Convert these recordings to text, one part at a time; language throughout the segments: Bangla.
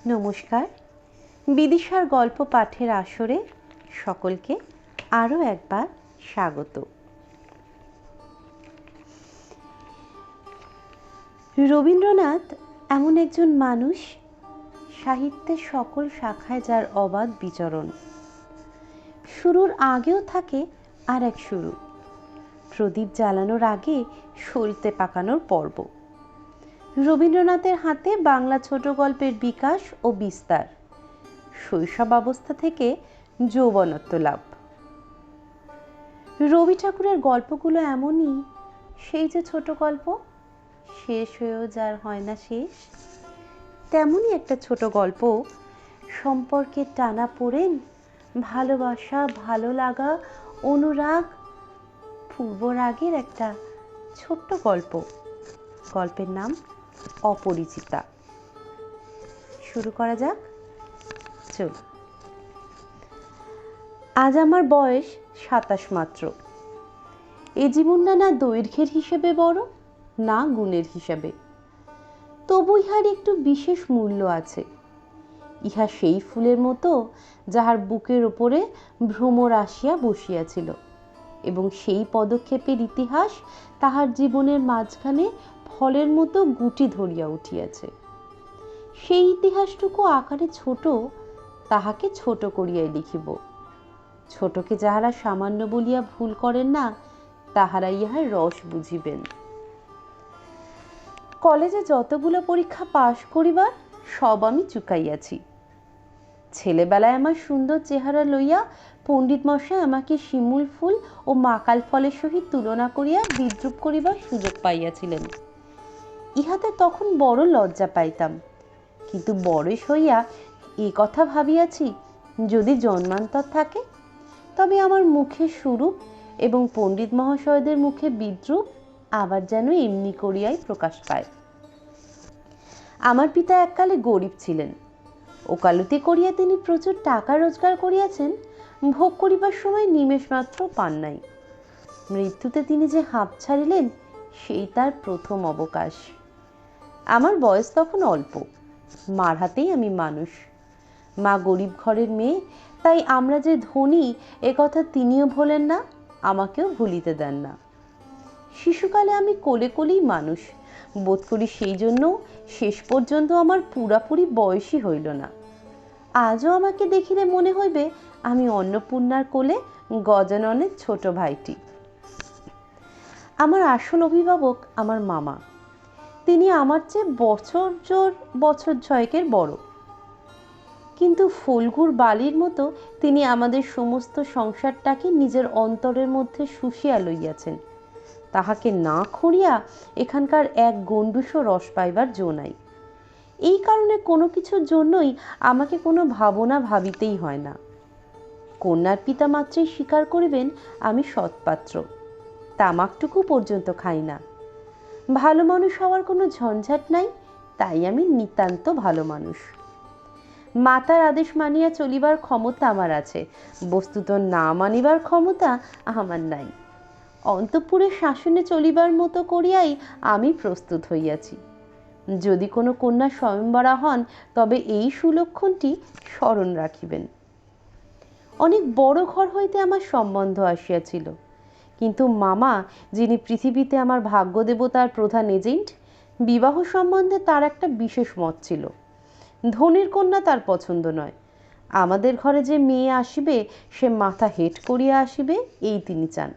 নমস্কার। বিদিশার গল্প পাঠের আসরে সকলকে আরও একবার স্বাগত। রবীন্দ্রনাথ এমন একজন মানুষ, সাহিত্যের সকল শাখায় যার অবাধ বিচরণ। শুরুর আগেও থাকে আর এক শুরু, প্রদীপ জ্বালানোর আগে সলতে পাকানোর পর্ব। রবীন্দ্রনাথের হাতে বাংলা ছোট গল্পের বিকাশ ও বিস্তার, শৈশব অবস্থা থেকে যৌবনত্ব লাভ। রবি ঠাকুরের গল্পগুলো এমনই, সেই যে ছোট গল্প, শেষ হয়েও যার হয় না শেষ। তেমনই একটা ছোট গল্প, সম্পর্কে টানা পড়েন, ভালোবাসা, ভালো লাগা, অনুরাগ, পূর্বরাগের একটা ছোট্ট গল্প। গল্পের নাম অপরিচিতা। শুরু করা যাক, চল। আজ আমার বয়স 27 মাত্র। এ জীবনটা না দৈর্ঘ্যের হিসেবে বড়, না গুণের হিসেবে। তবু ইহার একটু বিশেষ মূল্য আছে। ইহা সেই ফুলের মতো যাহার বুকের ওপরে ভ্রমর আসিয়া বসিয়াছিল, এবং সেই পদক্ষেপের ইতিহাস তাহার জীবনের মাঝখানে ফলের মতো গুটি ধরিয়া উঠিয়াছে। সেই ইতিহাসটুকু আকারে ছোট, তাহাকে ছোট করিয়াই লিখিব। ছোটকে যাহারা সামান্য বলিয়া ভুল করেন না, তাহারা ইহার রস বুঝিবেন। কলেজে যতগুলো পরীক্ষা পাশ করিবার সব আমি চুকাইয়াছি। ছেলেবেলায় আমার সুন্দর চেহারা লইয়া পণ্ডিত মশাই আমাকে শিমুল ফুল ও মাকাল ফলের সহিত তুলনা করিয়া বিদ্রূপ করিবার সুযোগ পাইয়াছিলেন। ইহাতে তখন বড় লজ্জা পাইতাম, কিন্তু বয়স হইয়া এ কথা ভাবিয়াছি, যদি জন্মান্তর থাকে তবে আমার মুখে সুরূপ এবং পণ্ডিত মহাশয়দের মুখে বিদ্রূপ আবার যেন এমনি করিয়াই প্রকাশ পায়। আমার পিতা এককালে গরিব ছিলেন। ওকালতি করিয়া তিনি প্রচুর টাকা রোজগার করিয়াছেন, ভোগ করিবার সময় নিমেষ মাত্র পান নাই। মৃত্যুতে তিনি যে হাঁপ ছাড়িলেন, সেই তার প্রথম অবকাশ। আমার বয়স তখন অল্প, মার হাতেই আমি মানুষ। মা গরিব ঘরের মেয়ে, তাই আমরা যে ধনী এ কথা তিনিও ভোলেন না, আমাকেও ভুলিতে দেন না। শিশুকালে আমি কোলে কোলেই মানুষ বোধ করি, সেই জন্য শেষ পর্যন্ত আমার পুরাপুরি বয়সই হইল না। আজও আমাকে দেখিলে মনে হইবে আমি অন্নপূর্ণার কোলে গজাননের ছোট ভাইটি। আমার আসল অভিভাবক আমার মামা। তিনি আমার চেয়ে বছর ছয়েকের বড়, কিন্তু ফুলগুর বালির মতো তিনি আমাদের সমস্ত সংসারটাকে নিজের অন্তরের মধ্যে শুষিয়া লইয়াছেন। তাহাকে না খড়িয়া এখানকার এক গণ্ডুষও রস পাইবার জো নাই। এই কারণে কোনো কিছুর জন্যই আমাকে কোনো ভাবনা ভাবিতেই হয় না। কন্যার পিতা মাত্রই স্বীকার করিবেন আমি সৎপাত্র। তামাকটুকু পর্যন্ত খাই না। ভালো মানুষ হওয়ার কোনো ঝঞ্ঝাট নাই, তাই আমি নিতান্ত ভালো মানুষ। মাতার আদেশ মানিয়া চলিবার ক্ষমতা আমার আছে, বস্তুত না মানিবার ক্ষমতা আমার নাই। অন্তঃপুরের শাসনে চলিবার মতো করিয়াই আমি প্রস্তুত হইয়াছি। যদি কোনো কন্যা স্বয়ংবরা হন, তবে এই সুলক্ষণটি স্মরণ রাখিবেন। অনেক বড় ঘর হইতে আমার সম্বন্ধ আসিয়াছিল, কিন্তু মামা, যিনি পৃথিবীতে আমার ভাগ্যদেবতার প্রধান এজেন্ট, বিবাহ সম্বন্ধে তার একটা বিশেষ মত ছিল। ধনীর কন্যা তার পছন্দ নয়। আমাদের ঘরে যে মেয়ে আসিবে, সে মাথা হেট করিয়া আসিবে, এই তিনি চান।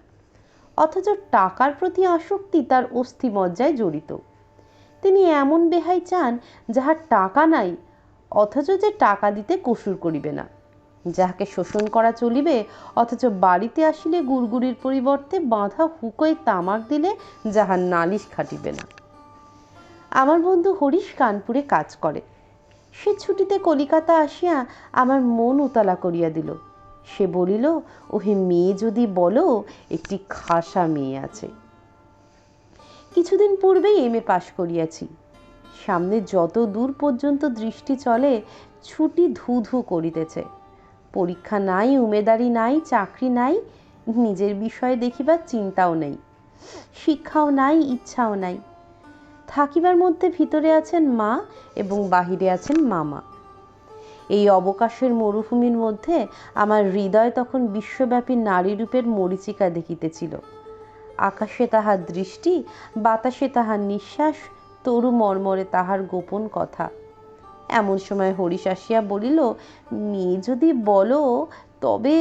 অথচ টাকার প্রতি আসক্তি তার অস্থিমজ্জায় জড়িত। তিনি এমন বেহাই চান, যাহার টাকা নাই, অথচ যে টাকা দিতে কসুর করিবে না, যাহাকে শোষণ করা চলিবে, অথচ বাড়িতে আসিলে গুড়গুড়ির পরিবর্তে বাঁধা হুকোয় তামাক দিলে যাহার নালিশ খাটিবে না। আমার বন্ধু হরিশ কানপুরে কাজ করে। সে ছুটিতে কলিকাতা আসিয়া আমার মন উতলা করিয়া দিল। সে বলিল, ওহে মেয়ে যদি বলো, একটি খাসা মেয়ে আছে। কিছুদিন পূর্বেই MA পাশ করিয়াছি। সামনে যত দূর পর্যন্ত দৃষ্টি চলে, ছুটি ধু ধু করিতেছে। পরীক্ষা নাই, উমেদারি নাই, চাকরি নাই, নিজের বিষয়ে দেখিবার চিন্তাও নেই, শিক্ষাও নাই, ইচ্ছাও নাই। থাকিবার মধ্যে ভিতরে আছেন মা এবং বাহিরে আছেন মামা। এই অবকাশের মরুভূমির মধ্যে আমার হৃদয় তখন বিশ্বব্যাপী নারী রূপের মরীচিকা দেখিতেছিল। আকাশে তাহার দৃষ্টি, বাতাসে তাহার নিঃশ্বাস, তরু মর্মরে তাহার গোপন কথা। এমন সময় হরিশ আসিয়া বলিল, মেয়ে যদি বলো তবে।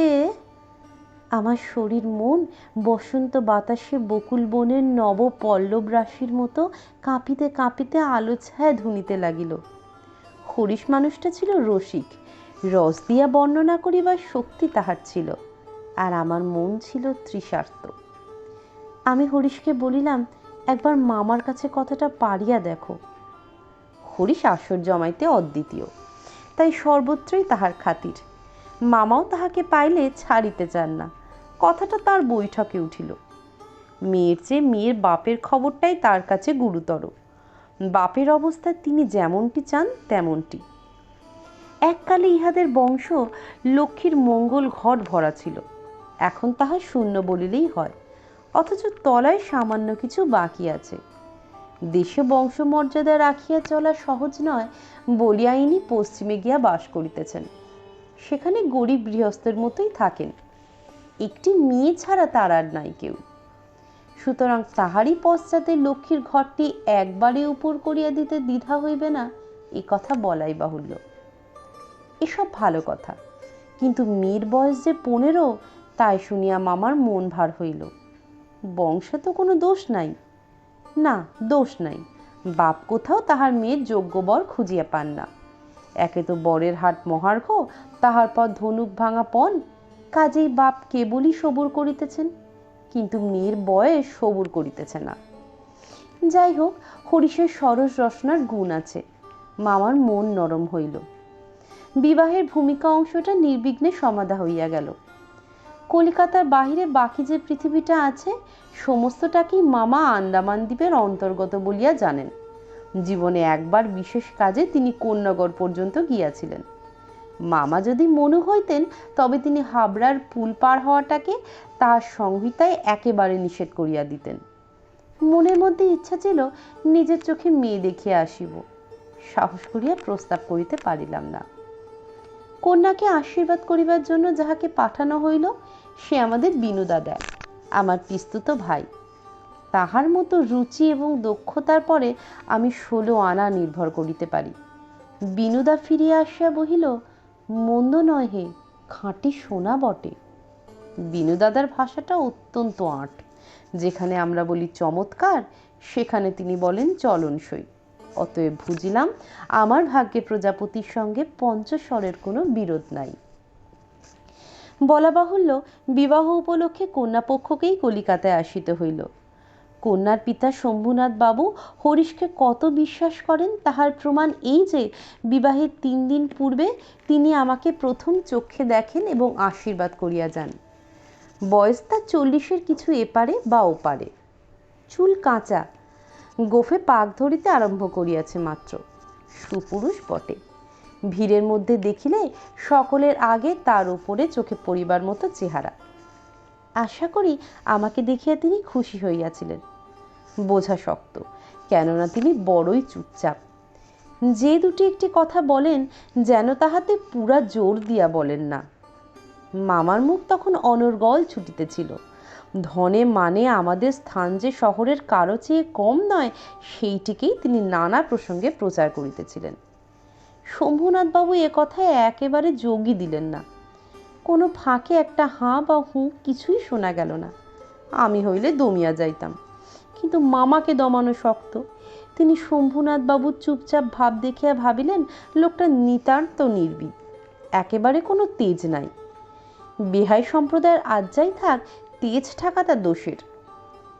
আমার শরীর মন বসন্ত বাতাসে বকুল বনের নব পল্লব রাশির মতো কাঁপিতে কাঁপিতে আলো ছায়া ধুনিতে লাগিল। হরিশ মানুষটা ছিল রসিক, রস দিয়া বর্ণনা করিবার শক্তি তাহার ছিল, আর আমার মন ছিল তৃষার্ত। আমি হরিশকে বলিলাম, একবার মামার কাছে কথাটা পারিয়া দেখো। হরিশ আসর জমাইতে অদ্বিতীয়, তাই সর্বত্রই তাহার খাতির। মামাও তাহাকে পাইলে ছাড়িতে চান না। কথাটা তার বৈঠকে উঠিল। মেয়ের চেয়ে মেয়ের বাপের খবরটাই তার কাছে গুরুতর। বাপের অবস্থা তিনি যেমনটি চান তেমনটি। এককালে ইহাদের বংশ লক্ষ্মীর মঙ্গল ঘট ভরা ছিল, এখন তাহা শূন্য বলিলেই হয়, অথচ তলায় সামান্য কিছু বাকি আছে। দেশে বংশমর্যাদা রাখিয়া চলা সহজ নয় বলিয়া ইনি পশ্চিমে গিয়া বাস করিতেছেন। সেখানে গরিব গৃহস্থের মতোই থাকেন, একটি মেয়ে ছাড়া তার আর নাই কেউ। সুতরাং তাহারই পশ্চাতে লক্ষ্মীর ঘরটি একবারে উপর করিয়া দিতে দ্বিধা হইবে না, এ কথা বলাই বাহুল্য। এসব ভালো কথা, কিন্তু মেয়ের বয়স যে 15, তাই শুনিয়া মামার মন ভার হইল। বংশে তো কোনো দোষ নাই। না, দোষ নাই। বাপ কোথাও তাহার মেয়ের যোগ্য বর খুঁজিয়া পান না। একে তো বরের হাট মহার্ঘ, তাহার পর ধনুক ভাঙা পণ, কাজেই বাপ কেবলই সবুর করিতেছেন, কিন্তু মেয়ের বয়স সবুর করিতেছে না। যাই হোক, হরিশের সরস রসনার গুণ আছে। মামার মন নরম হইল। বিবাহের ভূমিকা অংশটা নির্বিঘ্নে সমাধা হইয়া গেল। কলিকাতার বাহিরে বাকি যে পৃথিবীটা আছে, সমস্তটাকেই মামা আন্দামান দ্বীপের অন্তর্গত বলিয়া জানেন। জীবনে একবার বিশেষ কাজে তিনি কোন্নগর পর্যন্ত গিয়াছিলেন। মামা যদি মনু হইতেন, তবে তিনি হাবড়ার পুল পার হওয়াটাকে তাহার সংহিতায় একেবারে নিষেধ করিয়া দিতেন। মনের মধ্যে ইচ্ছা ছিল নিজের চোখে মেয়ে দেখিয়া আসিব, সাহস করিয়া প্রস্তাব করিতে পারিলাম না। কন্যাকে আশীর্বাদ করিবার জন্য যাহাকে পাঠানো হইল, সে আমাদের বিনু দাদা, আমার পিস্তুত ভাই। তাহার মতো রুচি এবং দক্ষতার পরে আমি 16 আনা নির্ভর করিতে পারি। বিনুদা ফিরিয়া আসিয়া বহিল, মন্দ নয় হে, খাঁটি সোনা বটে। বিনু দাদার ভাষাটা অত্যন্ত আঁট। যেখানে আমরা বলি চমৎকার, সেখানে তিনি বলেন চলনসই। অতএব বুঝিলাম আমার ভাগ্যে প্রজাপতির সঙ্গে পঞ্চস্বরের কোনো বিরোধ নাই। বলা বাহুল্য, বিবাহ উপলক্ষে কন্যাপক্ষকেই কলিকাতায় আসিতে হইল। কন্যার পিতা শম্ভুনাথ বাবু হরিশকে কত বিশ্বাস করেন তাহার প্রমাণ এই যে, বিবাহের 3 দিন পূর্বে তিনি আমাকে প্রথম চক্ষে দেখেন এবং আশীর্বাদ করিয়া যান। বয়স তার 40-এর কিছু এপারে বা ওপারে। চুল কাঁচা, গোফে পাক ধরিতে আরম্ভ করিয়াছে মাত্র। সুপুরুষ বটে। ভিড়ের মধ্যে দেখিলে সকলের আগে তার উপরে চোখে পড়িবার মতো চেহারা। আশা করি আমাকে দেখিয়া তিনি খুশি হইয়াছিলেন। বোঝা শক্ত, কেননা তিনি বড়ই চুপচাপ। যে দুটি একটি কথা বলেন, যেন তাহাতে পুরা জোর দিয়া বলেন না। মামার মুখ তখন অনর্গল ছুটিতেছিল। ধনে মানে আমাদের স্থান যে শহরের কারো চেয়ে কম নয়, সেইটিকেই তিনি নানা প্রসঙ্গে প্রচার করিতেছিলেন। শম্ভুনাথবাবু এ কথায় একেবারে যোগই দিলেন না। কোনো ফাঁকে একটা হাঁ বা হুঁ কিছুই শোনা গেল না। আমি হইলে দমিয়া যাইতাম, কিন্তু মামাকে দমানো শক্ত। তিনি শম্ভুনাথবাবুর চুপচাপ ভাব দেখিয়া ভাবিলেন, লোকটা নিতান্ত নির্ভীক, একেবারে কোনো তেজ নাই। বেহাই সম্প্রদায়ের আজ্ঞাই থাক, তেজ ঠাকা তার দোষের।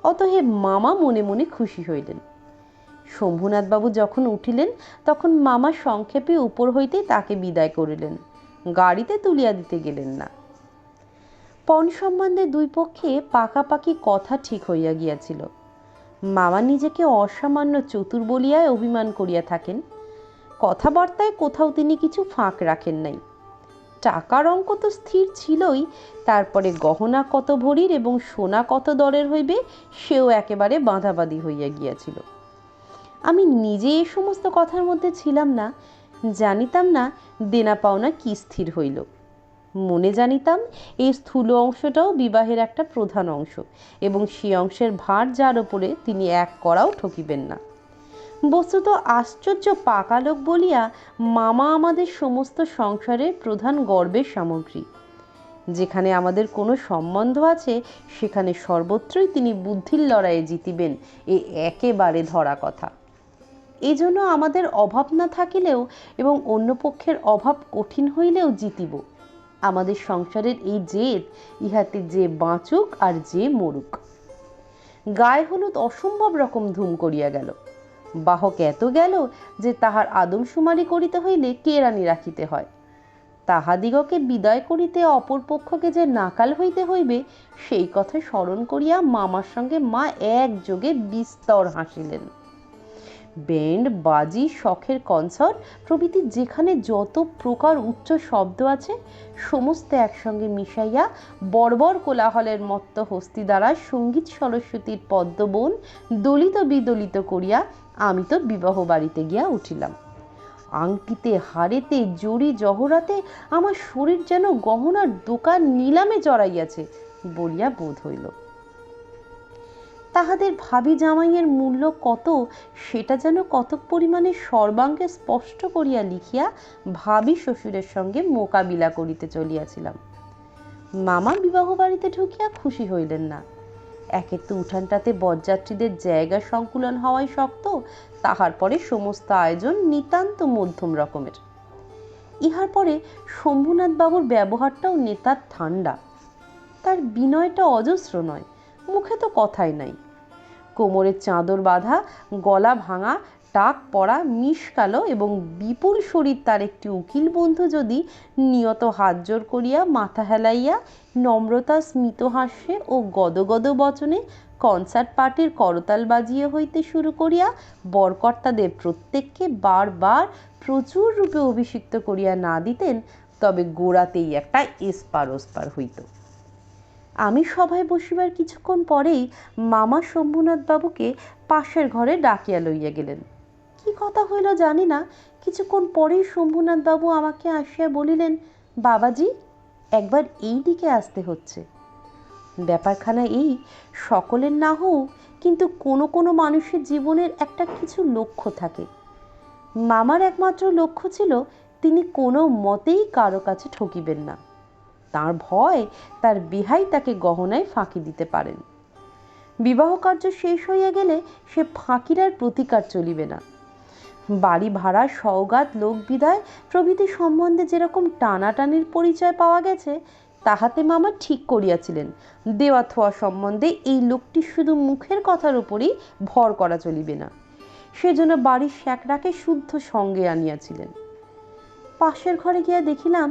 অতএব মামা মনে মনে খুশি হইলেন। শম্ভুনাথবাবু যখন উঠিলেন, তখন মামা সংক্ষেপে উপর হইতে তাকে বিদায় করিলেন, গাড়িতে তুলিয়া দিতে গেলেন না। পণ সম্বন্ধে দুই পক্ষে পাকাপাকি কথা ঠিক হইয়া গিয়াছিল। মামা নিজেকে অসামান্য চতুর বলিয়ায় অভিমান করিয়া থাকেন। কথাবার্তায় কোথাও তিনি কিছু ফাঁক রাখেন নাই। টাকার অঙ্ক তো স্থির ছিলই, তারপরে গহনা কত ভরির এবং সোনা কত দরের হইবে, সেও একেবারে বাঁধাবাঁধি হইয়া গিয়াছিল। আমি নিজে এ সমস্ত কথার মধ্যে ছিলাম না, জানিতাম না দেনা পাওনা কি স্থির হইল। মনে জানিতাম এই স্থূল অংশটাও বিবাহের একটা প্রধান অংশ, এবং সেই অংশের ভার যার ওপরে তিনি এক করাও ঠকিবেন না। বস্তুত আশ্চর্য পাকা লোক বলিয়া মামা আমাদের সমস্ত সংসারের প্রধান গর্বের সামগ্রী। যেখানে আমাদের কোনো সম্বন্ধ আছে সেখানে সর্বত্রই তিনি বুদ্ধির লড়াইয়ে জিতিবেন, এ একেবারে ধরা কথা। এই জন্য আমাদের অভাব না থাকিলেও এবং অন্য পক্ষের অভাব কঠিন হইলেও জিতিব। আমাদের সংসারের এই জেদ, ইহাতে যে বাঁচুক আর যে মরুক। গায়ে হলুদ অসম্ভব রকম ধুম করিয়া গেল। বাহক এত গেল যে তাহার আদমশুমারি করিতে হইলে কেরানি রাখিতে হয়। তাহাদিগকে বিদায় করিতে অপর পক্ষকে যে নাকাল হইতে হইবে সেই কথা স্মরণ করিয়া মামার সঙ্গে মা একযোগে বিস্তর হাসিলেন। ব্যান্ড, বাজি, শখের কনসার্ট প্রভৃতি যেখানে যত প্রকার উচ্চ শব্দ আছে সমস্ত একসঙ্গে মিশাইয়া বর্বর কোলাহলের মত্ত হস্তি দ্বারা সঙ্গীত সরস্বতীর পদ্মবন দলিত বিদলিত করিয়া আমি তো বিবাহ বাড়িতে গিয়া উঠিলাম। আংটিতে, হাড়েতে, জড়ি জহরাতে আমার শরীর যেন গহনার দোকান নিলামে জড়াইয়াছে বলিয়া বোধ হইল। তাহাদের ভাবি জামাইয়ের মূল্য কত সেটা যেন কতক পরিমাণে সর্বাঙ্গে স্পষ্ট করিয়া লিখিয়া ভাবি শ্বশুরের সঙ্গে মোকাবিলা করিতে চলিয়াছিলাম। মামা বিবাহ বাড়িতে ঢুকিয়া খুশি হইলেন না। একে তো উঠানটাতে বরযাত্রীদের জায়গা সংকুলন হওয়াই শক্ত, তাহার পরে সমস্ত আয়োজন নিতান্ত মধ্যম রকমের। ইহার পরে শম্ভুনাথ বাবুর ব্যবহারটাও নেতার ঠান্ডা। তার বিনয়টা অজস্র নয়, মুখে তো কথাই নাই। কোমরের চাদর বাঁধা, গলা ভাঙা, টাক পড়া, মিশকালো এবং বিপুল শরীর তার একটি উকিল বন্ধু যদি নিয়ত হাত জোর করিয়া মাথা হেলাইয়া নম্রতা স্মিত হাস্যে ও গদগদ বচনে কনসার্ট পার্টির করতাল বাজিয়ে হইতে শুরু করিয়া বরকর্তাদের প্রত্যেককে বারবার প্রচুর রূপে অভিষিক্ত করিয়া না দিতেন, তবে গোড়াতেই একটা এসপার ওসপার হইত। আমি সভায় বসিবার কিছুক্ষণ পরেই মামা শম্ভুনাথ বাবুকে পাশের ঘরে ডাকিয়া লইয়া গেলেন। কি কথা হইল জানি না, কিছুক্ষণ পরেই শম্ভুনাথ বাবু আমাকে আসিয়া বলিলেন, বাবাজি, একবার এই দিকে আসতে হচ্ছে। ব্যাপারখানা এই, সকলের না হোক কিন্তু কোনো কোনো মানুষের জীবনের একটা কিছু লক্ষ্য থাকে। মামার একমাত্র লক্ষ্য ছিল তিনি কোনো মতেই কারো কাছে ঠকিবেন না। তার ভয় তার বেহাই তাকে গহনায় ফাঁকি দিতে পারেন। বিবাহ কার্য শেষ হইয়া গেলে সে ফাঁকির আর প্রতিকার চলিবে না। বাড়ি ভাড়া, সওগাত, লোক বিদায় প্রভৃতি সম্বন্ধে যেরকম টানাটানির পরিচয় পাওয়া গেছে, তাহাতে মামা ঠিক করিয়াছিলেন দেওয়া থোয়া সম্বন্ধে এই লোকটি শুধু মুখের কথার উপরই ভর করা চলিবে না। সেজন্য বাড়ির শ্যাকরাকে শুদ্ধ সঙ্গে আনিয়াছিলেন। পাশের ঘরে গিয়া দেখিলাম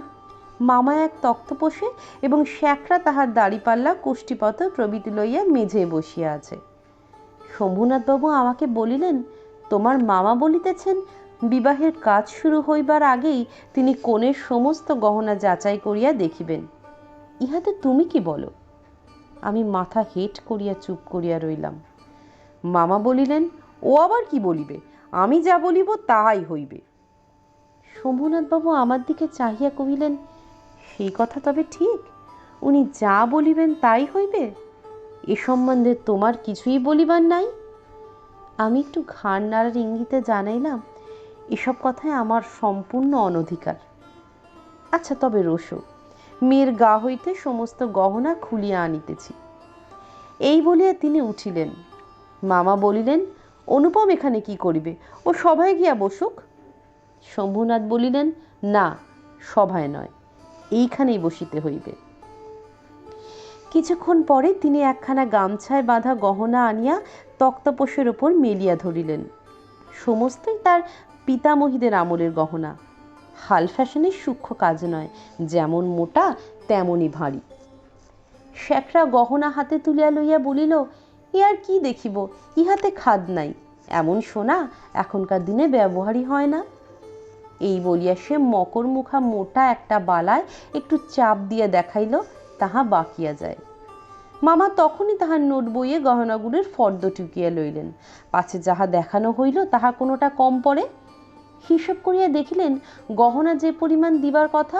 মামা এক তক্তপোষে এবং শ্যাকরা তাহার দাড়িপাল্লা, কোষ্ঠীপত্র প্রভৃতি লইয়া মেঝে বসিয়া আছে। শম্ভুনাথ বাবু আমাকে বলিলেন, তোমার মামা বলিতেছেন বিবাহের কাজ শুরু হইবার আগেই তিনি কনের সমস্ত গহনা যাচাই করিয়া দেখিবেন। ইহাতে তুমি কি বলো? আমি মাথা হেঁট করিয়া চুপ করিয়া রইলাম। মামা বলিলেন, ও আবার কি বলিবে, আমি যা বলিব তাহাই হইবে। শম্ভুনাথ বাবু আমার দিকে চাহিয়া কহিলেন, সেই কথা তবে ঠিক? উনি যা বলিবেন তাই হইবে? এ সম্বন্ধে তোমার কিছুই বলিবার নাই? আমি একটু ঘাড় নাড়ার ইঙ্গিতে জানাইলাম, এসব কথায় আমার সম্পূর্ণ অনধিকার। আচ্ছা তবে রোসো, মেয়ের গা হইতে সমস্ত গহনা খুলিয়া আনিতেছি। এই বলিয়া তিনি উঠিলেন। মামা বলিলেন, অনুপম এখানে কি করিবে, ও সভায় গিয়া বসুক। শম্ভুনাথ বলিলেন, না, সভায় নয়, এইখানেই বসিতে হইবে। কিছুক্ষণ পরে তিনি একখানা গামছায় বাঁধা গহনা আনিয়া তক্তপোষের ওপর মেলিয়া ধরিলেন। সমস্তই তার পিতামহীদের আমলের গহনা, হাল ফ্যাশনের সূক্ষ্ম কাজ নয়, যেমন মোটা তেমনই ভারী। শ্যাকরা গহনা হাতে তুলিয়া লইয়া বলিল, এ আর কি দেখিব, ইহাতে খাদ নাই, এমন সোনা এখনকার দিনে ব্যবহারই হয় না। এই বলিয়া সে মকর মুখা মোটা একটা বালায় একটু চাপ দিয়া দেখাইল, তাহা বাকিয়া যায়। মামা তখনই তাহার নোট বইয়ে গহনাগুলির ফর্দ টুকিয়া লইলেন, পাছে যাহা দেখানো হইল তাহা কোনোটা কম পড়ে। হিসাব করিয়া দেখিলেন গহনা যে পরিমাণ দিবার কথা,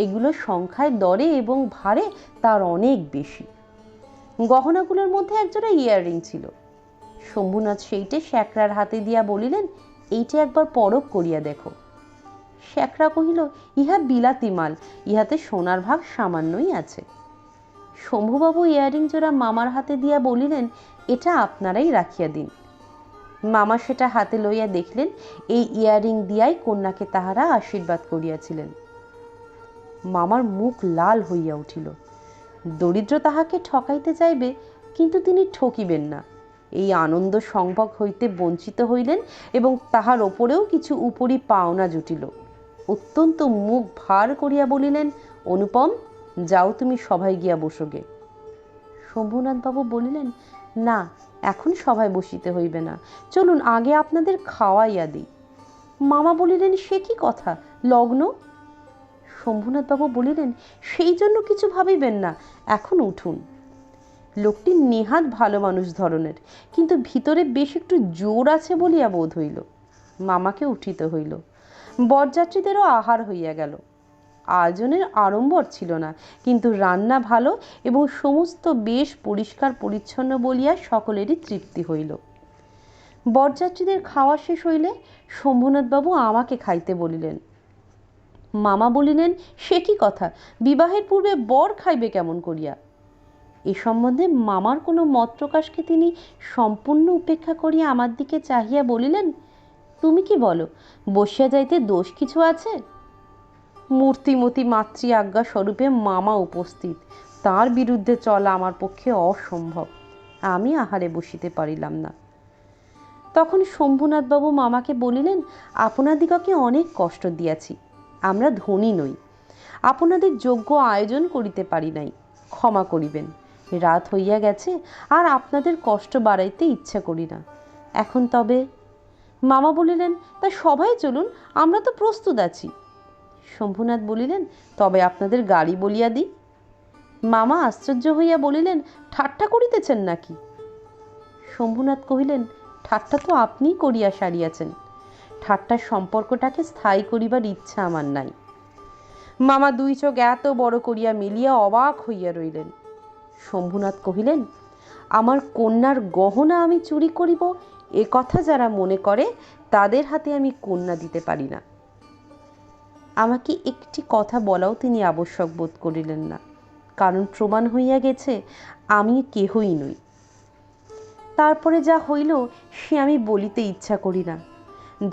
এগুলো সংখ্যায়, দরে এবং ভারে তার অনেক বেশি। গহনাগুলোর মধ্যে একজোড়া ইয়াররিং ছিল। শম্ভুনাথ সেইটে শ্যাকরার হাতে দিয়া বলিলেন, এইটা একবার পরখ করিয়া দেখো। শ্যাকরা কহিল, ইহা বিলাতি মাল, ইহাতে সোনার ভাগ সামান্যই আছে। শম্ভুবাবু ইয়াররিং জোড়া মামার হাতে দিয়া বলিলেন, এটা আপনারাই রাখিয়া দিন। মামা সেটা হাতে লইয়া দেখলেন, এই ইয়াররিং দিয়াই কন্যাকে তাহারা আশীর্বাদ করিয়াছিলেন। মামার মুখ লাল হইয়া উঠিল। দরিদ্র তাহাকে ঠকাইতে চাইবে, কিন্তু তিনি ঠকিবেন না, এই আনন্দ সংভোগ হইতে বঞ্চিত হইলেন এবং তাহার ওপরেও কিছু উপরি পাওনা জুটিল। অত্যন্ত মুখ ভার করিয়া বলিলেন, অনুপম, যাও তুমি সভায় গিয়া বসোগে। শম্ভুনাথবাবু বলিলেন, না, এখন সভায় বসিতে হইবে না, চলুন আগে আপনাদের খাওয়াইয়া দিই। মামা বলিলেন, সে কি কথা, লগ্ন? শম্ভুনাথবাবু বলিলেন, সেই জন্য কিছু ভাবিবেন না, এখন উঠুন। লোকটি নেহাত ভালো মানুষ ধরনের, কিন্তু ভিতরে বেশ একটু জোর আছে বলিয়া বোধ হইল। মামাকে উঠিতে হইল। বরযাত্রীদেরও আহার হইয়া গেল। আয়োজনের আড়ম্বর ছিল না, কিন্তু রান্না ভালো এবং সমস্ত বেশ পরিষ্কার পরিচ্ছন্ন বলিয়া সকলেরই তৃপ্তি হইল। বরযাত্রীদের খাওয়া শেষ হইলে শম্ভুনাথবাবু আমাকে খাইতে বলিলেন। মামা বলিলেন, সে কি কথা, বিবাহের পূর্বে বর খাইবে কেমন করিয়া? এ সম্বন্ধে মামার কোনো মত প্রকাশকে তিনি সম্পূর্ণ উপেক্ষা করিয়া আমার দিকে চাহিয়া বলিলেন, তুমি কি বলো, বসিয়া যাইতে দোষ কিছু আছে? মূর্তিমতী মাতৃ আজ্ঞা স্বরূপে মামা উপস্থিত, তার বিরুদ্ধে চলা আমার পক্ষে অসম্ভব। আমি আহারে বসিতে পারিলাম না। তখন শম্ভুনাথবাবু মামাকে বলিলেন, আপনাদিগকে অনেক কষ্ট দিয়াছি, আমরা ধনী নই, আপনাদের যোগ্য আয়োজন করিতে পারি নাই, ক্ষমা করিবেন। রাত হইয়া গেছে, আর আপনাদের কষ্ট বাড়াইতে ইচ্ছা করি না। এখন তবে? মামা বলিলেন, তা সবাই চলুন, আমরা তো প্রস্তুত আছি। শম্ভুনাথ বলিলেন, তবে আপনাদের গাড়ি বলিয়া দিই। মামা আশ্চর্য হইয়া বলিলেন, ঠাট্টা করিতেছেন নাকি? শম্ভুনাথ কহিলেন, ঠাট্টা তো আপনিই করিয়া সারিয়াছেন, ঠাট্টার সম্পর্কটাকে স্থায়ী করিবার ইচ্ছা আমার নাই। মামা দুই চোখ এত বড় করিয়া মেলিয়া অবাক হইয়া রইলেন। শম্ভুনাথ কহিলেন, আমার কন্যার গহনা আমি চুরি করিব, এ কথা যারা মনে করে তাদের হাতে আমি কন্যা দিতে পারি না। আমাকে একটি কথা বলাও তিনি আবশ্যক বোধ করিলেন না, কারণ প্রমাণ হইয়া গেছে আমি কেহই নই। তারপরে যা হইল সে আমি বলিতে ইচ্ছা করি না।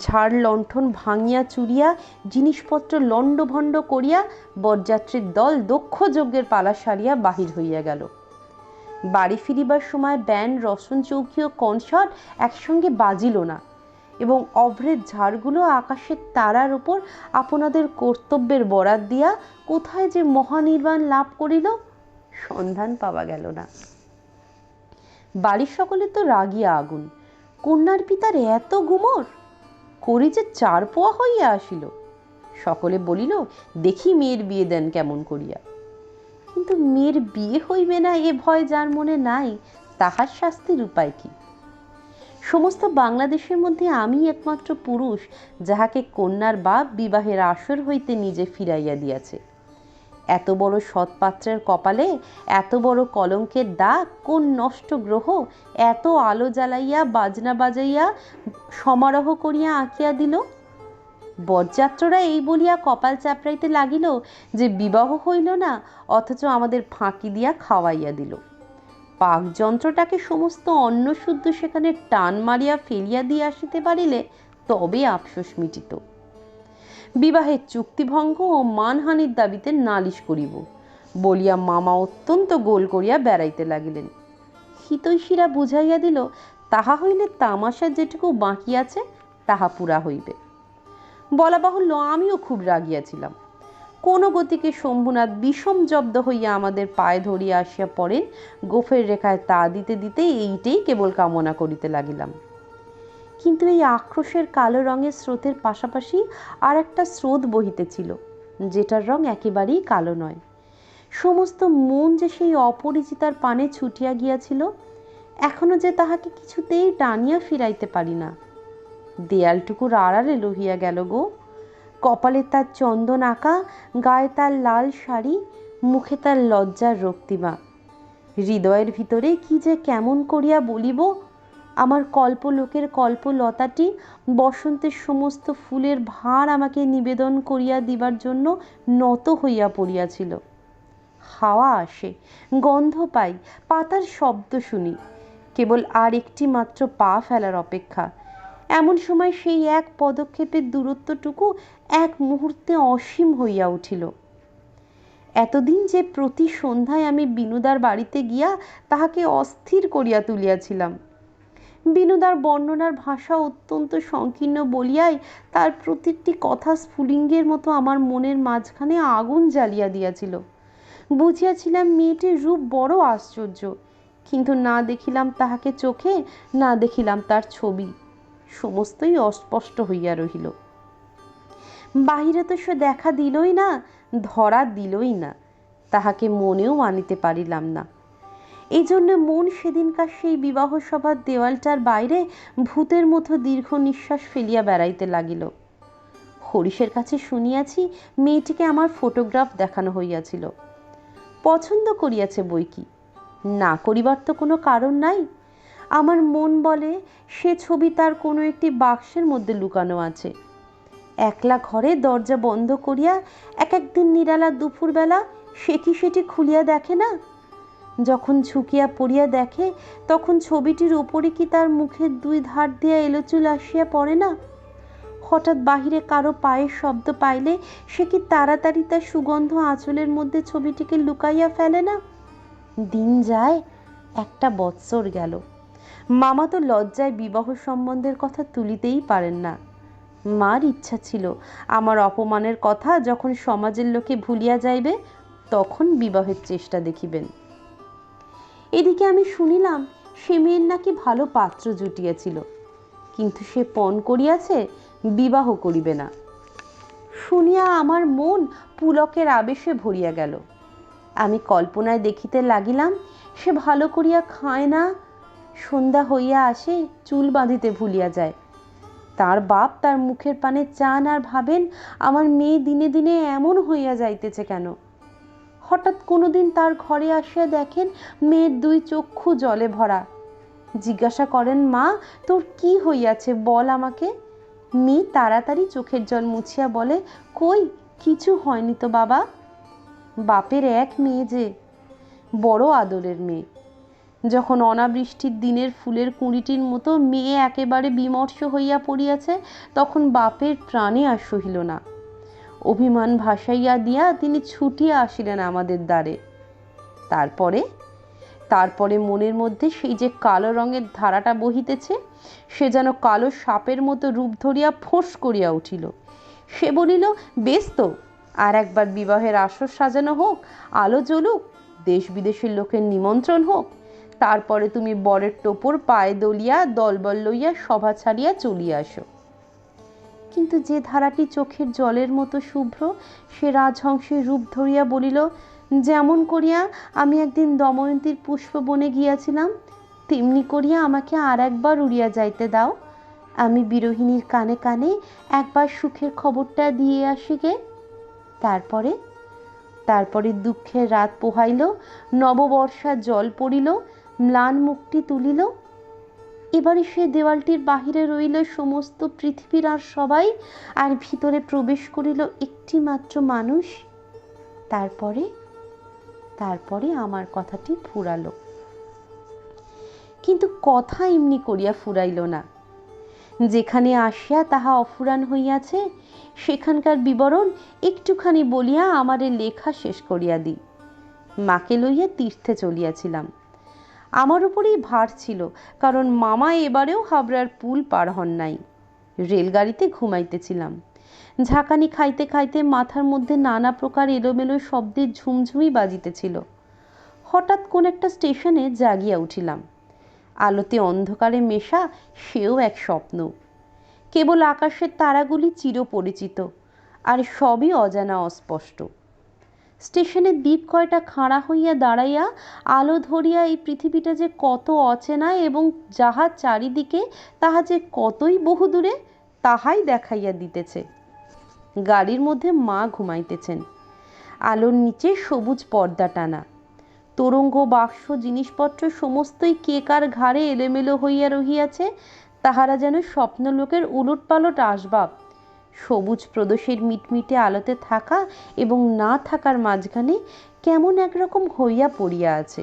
ঝাড় লণ্ঠন ভাঙিয়া চুরিয়া জিনিসপত্র লণ্ডভণ্ড করিয়া বরযাত্রীর দল দক্ষ যজ্ঞের পালা সারিয়া বাহির হইয়া গেল। বাড়ি ফিরিবার সময় ব্যান্ড, রসন চৌকি ও কনসার্ট একসঙ্গে বাজিল না, এবং অভ্রের ঝাড়গুলো আকাশের তারার উপর আপনাদের কর্তব্যের বরাত দিয়া কোথায় যে মহানির্বাণ লাভ করিল, সন্ধান পাওয়া গেল না। বাড়ির সকলে তো রাগিয়া আগুন। কন্যার পিতার এত গুমর, করি যে 4 পোয়া হইয়া আসিল। সকলে বলিল, দেখি মেয়ের বিয়ে দেন কেমন করিয়া। কিন্তু মেয়ের বিয়ে হইবে না এ ভয় যার মনে নাই, তাহার শাস্তির উপায় কি? সমস্ত বাংলাদেশের মধ্যে আমি একমাত্র পুরুষ যাহাকে কন্যার বাপ বিবাহের আসর হইতে নিজে ফিরাইয়া দিয়াছে। এত বড় সৎপাত্রের কপালে এত বড় কলঙ্কের দাগ কোন নষ্ট গ্রহ এত আলো জ্বালাইয়া বাজনা বাজাইয়া সমারোহ করিয়া আঁকিয়া দিল? বরযাত্ররা এই বলিয়া কপাল চাপড়াইতে লাগিল যে বিবাহ হইল না, অথচ আমাদের ফাঁকি দিয়া খাওয়াইয়া দিল। পাকযন্ত্রটাকে সমস্ত অন্ন শুদ্ধ সেখানে টান মারিয়া ফেলিয়া দিয়ে আসিতে পারিলে তবে আফসোস মিটিত। বিবাহের চুক্তিভঙ্গ ও মানহানির দাবিতে নালিশ করিব বলিয়া মামা অত্যন্ত গোল করিয়া বেড়াইতে লাগিলেন। হিতৈষীরা বুঝাইয়া দিল, তাহা হইলে তামাশার যেটুকু বাকি আছে তাহা পুরা হইবে। বলা বাহুল্য, আমিও খুব রাগিয়াছিলাম। কোন গতিকে শম্ভুনাথ বিষম জব্দ হইয়া আমাদের পায়ে ধরিয়া আসিয়া পড়েন, গোফের রেখায় তা দিতে দিতে এইটেই কেবল কামনা করিতে লাগিলাম। কিন্তু এই আক্রোশের কালো রঙের স্রোতের পাশাপাশি আর একটা স্রোত বহিতেছিল, যেটার রং একেবারেই কালো নয়। সমস্ত মন যে সেই অপরিচিতার পানে ছুটিয়া গিয়াছিল, এখনো যে তাহাকে কিছুতেই টানিয়া ফিরাইতে পারি না। দেয়ালটুকুর আড়ালে রহিয়া গেল গো। কপালে তার চন্দন আঁকা, গায়ে তার লাল শাড়ি, মুখে তার লজ্জার রক্তিমা। হৃদয়ের ভিতরে কি যে কেমন করিয়া বলিব, আমার কল্পলোকের কল্পলতাটি বসন্তের সমস্ত ফুলের ভার আমাকে নিবেদন করিয়া দিবার জন্য নত হইয়া পড়িয়াছিল। হাওয়া আসে, গন্ধ পাই, পাতার শব্দ শুনি, কেবল আর একটি মাত্র পা ফেলার অপেক্ষা। এমন সময় সেই এক পদক্ষেপের দূরত্বটুকু এক মুহূর্তে অসীম হইয়া উঠিল। এতদিন যে প্রতি সন্ধ্যায় আমি বিনুদার বাড়িতে গিয়া তাহাকে অস্থির করিয়া তুলিয়াছিলাম, বিনুদার বর্ণনার ভাষা অত্যন্ত সংকীর্ণ বলিয়াই তার প্রত্যেকটি কথা স্ফুলিঙ্গের মতো আমার মনের মাঝখানে আগুন জ্বালিয়া দিয়াছিল। বুঝিয়াছিলাম মেয়েটির রূপ বড় আশ্চর্য, কিন্তু না দেখিলাম তাহাকে চোখে, না দেখিলাম তার ছবি, সমস্তই অস্পষ্ট হইয়া রহিল। বাহিরে তো সে দেখা দিলই না, ধরা দিলই না, তাহাকে মনেও আনিতে পারিলাম না। এই জন্য মন সেদিনকার সেই বিবাহ সভার দেওয়ালটার বাইরে ভূতের মতো দীর্ঘ নিঃশ্বাস ফেলিয়া বেড়াইতে লাগিল। হরিশের কাছে শুনিয়াছি মেয়েটিকে আমার ফটোগ্রাফ দেখানো হইয়াছিল। পছন্দ করিয়াছে বই কি, না করিবার তো কোনো কারণ নাই। আমার মন বলে সে ছবি তার কোনো একটি বাক্সের মধ্যে লুকানো আছে। একলা ঘরে দরজা বন্ধ করিয়া এক একদিন নিরালা দুপুরবেলা সে কি সেটি খুলিয়া দেখে না? যখন ঝুঁকিয়া পড়িয়া দেখে, তখন ছবিটির উপরে কি তার মুখের দুই ধার দিয়া এলোচুল আসিয়া পড়ে না? হঠাৎ বাহিরে কারো পায়ের শব্দ পাইলে সে কি তাড়াতাড়ি তার সুগন্ধ আঁচলের মধ্যে ছবিটিকে লুকাইয়া ফেলে না? দিন যায়, একটা বৎসর গেল। মামা তো লজ্জায় বিবাহ সম্বন্ধের কথা তুলিতেই পারেন না। মার ইচ্ছা ছিল আমার অপমানের কথা যখন সমাজের লোকে ভুলিয়া যাইবে, তখন বিবাহের চেষ্টা দেখিবেন। এদিকে আমি শুনিলাম সে মেয়ের নাকি ভালো পাত্র জুটিয়াছিল, কিন্তু সে পণ করিয়াছে বিবাহ করিবে না। শুনিয়া আমার মন পুলকের আবেশে ভরিয়া গেল। আমি কল্পনায় দেখিতে লাগিলাম সে ভালো করিয়া খায় না, সন্ধ্যা হইয়া আসে চুল বাঁধিতে ভুলিয়া যায়। তার বাপ তার মুখের পানে চান আর ভাবেন আমার মেয়ে দিনে দিনে এমন হইয়া যাইতেছে কেন। হঠাৎ কোনোদিন তার ঘরে আসিয়া দেখেন মেয়ের দুই চক্ষু জলে ভরা। জিজ্ঞাসা করেন, মা তোর কি হইয়াছে বল আমাকে। মেয়ে তাড়াতাড়ি চোখের জল মুছিয়া বলে, কই কিছু হয়নি তো বাবা। বাপের এক মেয়ে, যে বড় আদরের মেয়ে। যখন অনাবৃষ্টির দিনের ফুলের কুঁড়িটির মতো মেয়ে একেবারে বিমর্ষ হইয়া পড়িয়াছে, তখন বাপের প্রাণে আর সহিল না। অভিমান ভাসাইয়া দিয়া তিনি ছুটিয়া আসিলেন আমাদের দ্বারে। তারপরে মনের মধ্যে সেই যে কালো রঙের ধারাটা বহিতেছে, সে যেন কালো সাপের মতো রূপ ধরিয়া ফোঁস করিয়া উঠিল। সে বলিল, বেশ তো, আর একবার বিবাহের আসর সাজানো হোক, আলো জ্বলুক, দেশ বিদেশের লোকের নিমন্ত্রণ হোক, তারপরে তুমি বরের টোপর পায়ে দলিয়া দলবল লইয়া সভা ছাড়িয়া চলিয়া আসো। কিন্তু যে ধারাটি চোখের জলের মতো শুভ্র, সে রাজহংসের রূপ ধরিয়া বলিল, যেমন করিয়া আমি একদিন দময়ন্তীর পুষ্পবনে গিয়াছিলাম, তেমনি করিয়া আমাকে আর একবার উড়িয়া যাইতে দাও। আমি বিরোহিণীর কানে কানে একবার সুখের খবরটা দিয়ে আসি গে। তারপরে দুঃখের রাত পোহাইল, নববর্ষার জল পড়িল, ম্লান মুখটি তুলিল। এবারে সে দেওয়ালটির বাহিরে রইল সমস্ত পৃথিবীর আর সবাই, আর ভিতরে প্রবেশ করিল একটি মাত্র মানুষ। তারপরে আমার কথাটি ফুরালো। কিন্তু কথা এমনি করিয়া ফুরাইল না। যেখানে আসিয়া তাহা অফুরান হইয়াছে, সেখানকার বিবরণ একটুখানি বলিয়া আমারে লেখা শেষ করিয়া দিই। মাকে লইয়া তীর্থে চলিয়াছিলাম। আমার উপরেই ভার ছিল, কারণ মামা এবারেও হাবড়ার পুল পার হন নাই। রেলগাড়িতে ঘুমাইতেছিলাম। ঝাঁকানি খাইতে খাইতে মাথার মধ্যে নানা প্রকার এলোমেলো শব্দের ঝুমঝুমি বাজিতেছিল। হঠাৎ কোন একটা স্টেশনে জাগিয়া উঠিলাম। আলোতে অন্ধকারে মেশা সেও এক স্বপ্ন। কেবল আকাশের তারাগুলি চিরপরিচিত, আর সবই অজানা অস্পষ্ট। স্টেশনে দ্বীপ কয়টা খাড়া হইয়া দাঁড়াইয়া আলো ধরিয়া এই পৃথিবীটা যে কত অচেনা এবং যাহা চারিদিকে তাহা যে কতই বহুদূরে তাহাই দেখাইয়া দিতেছে। গাড়ির মধ্যে মা ঘুমাইতেছেন। আলোর নিচে সবুজ পর্দা টানা। তোরঙ্গ বাক্স জিনিসপত্র সমস্তই কে কার ঘাড়ে এলোমেলো হইয়া রহিয়াছে, তাহারা যেন স্বপ্নলোকের উলটপালট আসবাব। সবুজ প্রদোষের মিটমিটে আলোতে থাকা এবং না থাকার মাঝখানে কেমন একরকম হইয়া পড়িয়া আছে।